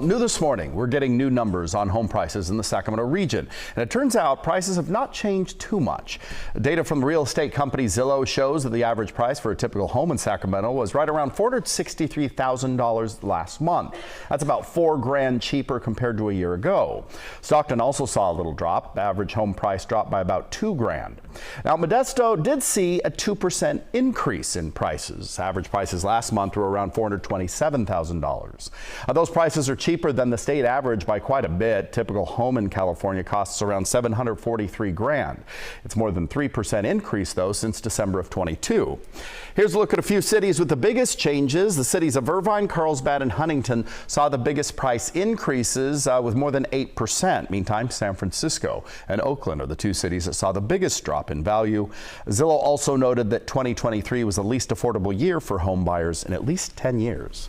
New this morning, we're getting new numbers on home prices in the Sacramento region, and it turns out prices have not changed too much. Data from the real estate company Zillow shows that the average price for a typical home in Sacramento was right around $463,000 last month. That's about $4,000 cheaper compared to a year ago. Stockton also saw a little drop. Average home price dropped by about $2,000. Now, Modesto did see a 2% increase in prices. Average prices last month were around $427,000. Those prices are cheaper than the state average by quite a bit. Typical home in California costs around $743,000. It's more than 3% increase though since December of 22. Here's a look at a few cities with the biggest changes. The cities of Irvine, Carlsbad, and Huntington saw the biggest price increases with more than 8%. Meantime, San Francisco and Oakland are the two cities that saw the biggest drop in value. Zillow also noted that 2023 was the least affordable year for home buyers in at least 10 years.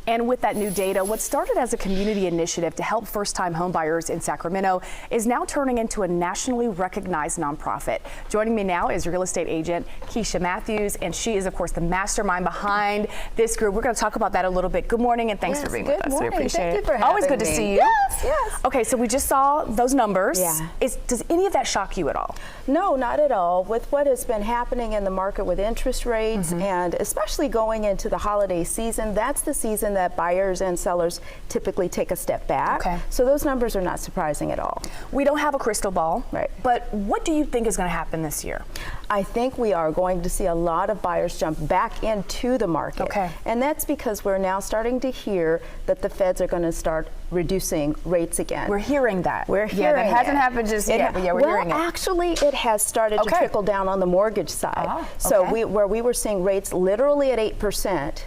And with that new data, what started as a community initiative to help first-time homebuyers in Sacramento is now turning into a nationally recognized nonprofit. Joining me now is real estate agent Keisha Matthews, and she is, of course, the mastermind behind this group. We're going to talk about that a little bit. Good morning, and thanks for being with us. We appreciate it. Always good to see you. Yes, yes. Okay, so we just saw those numbers. Yeah. Does any of that shock you at all? No, not at all. With what has been happening in the market with interest rates, and especially going into the holiday season, that's the season that buyers and sellers typically take a step back. Okay. So those numbers are not surprising at all. We don't have a crystal ball, right? But what do you think is going to happen this year? I think we are going to see a lot of buyers jump back into the market. Okay. And that's because we're now starting to hear that the feds are going to start reducing rates again. We're hearing that. We're hearing that hasn't happened just yet, but yeah, we're hearing it. Well, actually, it has started to trickle down on the mortgage side. Oh, okay. So where we were seeing rates literally at 8%,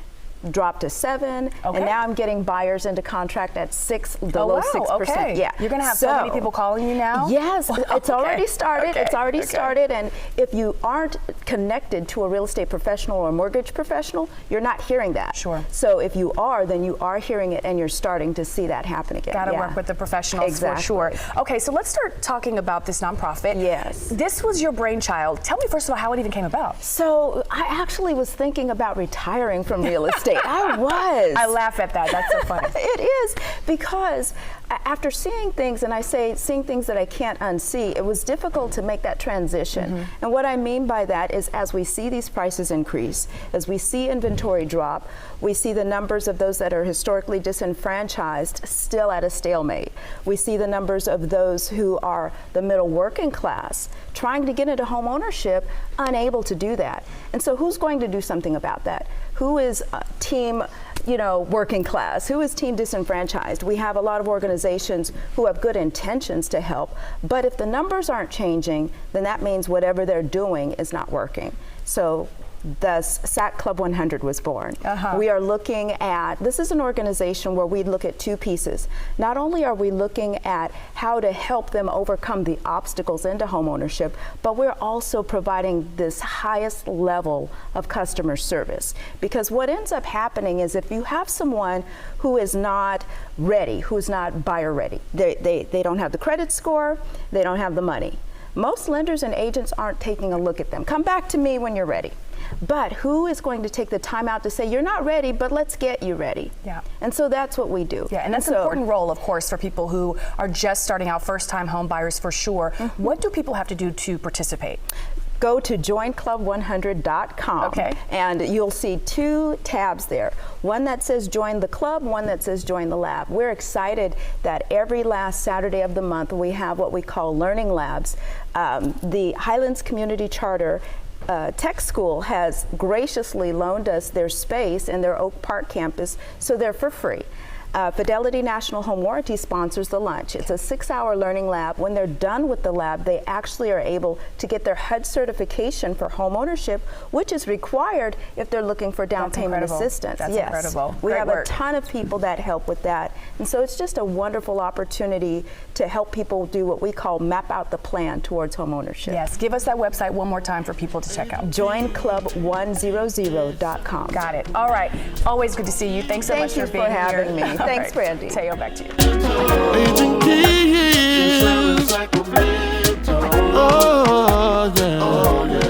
dropped to 7, and now I'm getting buyers into contract at 6, the low 6%. Okay. Yeah, you're gonna have so many people calling you now. Yes, it's already started. It's already started, and if you aren't connected to a real estate professional or a mortgage professional, you're not hearing that. Sure. So if you are, then you are hearing it, and you're starting to see that happen again. Got to work with the professionals for sure. Okay, so let's start talking about this nonprofit. Yes. This was your brainchild. Tell me first of all how it even came about. So I actually was thinking about retiring from real estate. I was. I laugh at that. That's so funny. It is, because after seeing things, and I say seeing things that I can't unsee, it was difficult to make that transition. And what I mean by that is, as we see these prices increase, as we see inventory drop, we see the numbers of those that are historically disenfranchised still at a stalemate. We see the numbers of those who are the middle working class trying to get into home ownership, unable to do that. And so who's going to do something about that? Who is team, working class? Who is team disenfranchised? We have a lot of organizations who have good intentions to help, but if the numbers aren't changing, then that means whatever they're doing is not working. So thus, Sac Club 100 was born. We are looking at, this is an organization where we look at two pieces. Not only are we looking at how to help them overcome the obstacles into home ownership, but we're also providing this highest level of customer service. Because what ends up happening is, if you have someone who is not ready, who's not buyer ready, they don't have the credit score, they don't have the money. Most lenders and agents aren't taking a look at them. Come back to me when you're ready. But who is going to take the time out to say, you're not ready, but let's get you ready? Yeah. And so that's what we do. Yeah, and that's an important role, of course, for people who are just starting out, first-time home buyers for sure. What do people have to do to participate? Go to joinclub100.com, and you'll see 2 tabs there. One that says join the club, one that says join the lab. We're excited that every last Saturday of the month we have what we call learning labs. The Highlands Community Charter Tech School has graciously loaned us their space in their Oak Park campus, so they're for free. Fidelity National Home Warranty sponsors the lunch. It's a 6-hour learning lab. When they're done with the lab, they actually are able to get their HUD certification for home ownership, which is required if they're looking for down payment assistance. That's incredible. We have a ton of people that help with that. And so it's just a wonderful opportunity to help people do what we call map out the plan towards home ownership. Yes, give us that website one more time for people to check out. Joinclub100.com. Got it. All right. Always good to see you. Thanks so much for being here. Thank you for having me. Thanks, Brandi. Teo, back to you. Oh, yeah.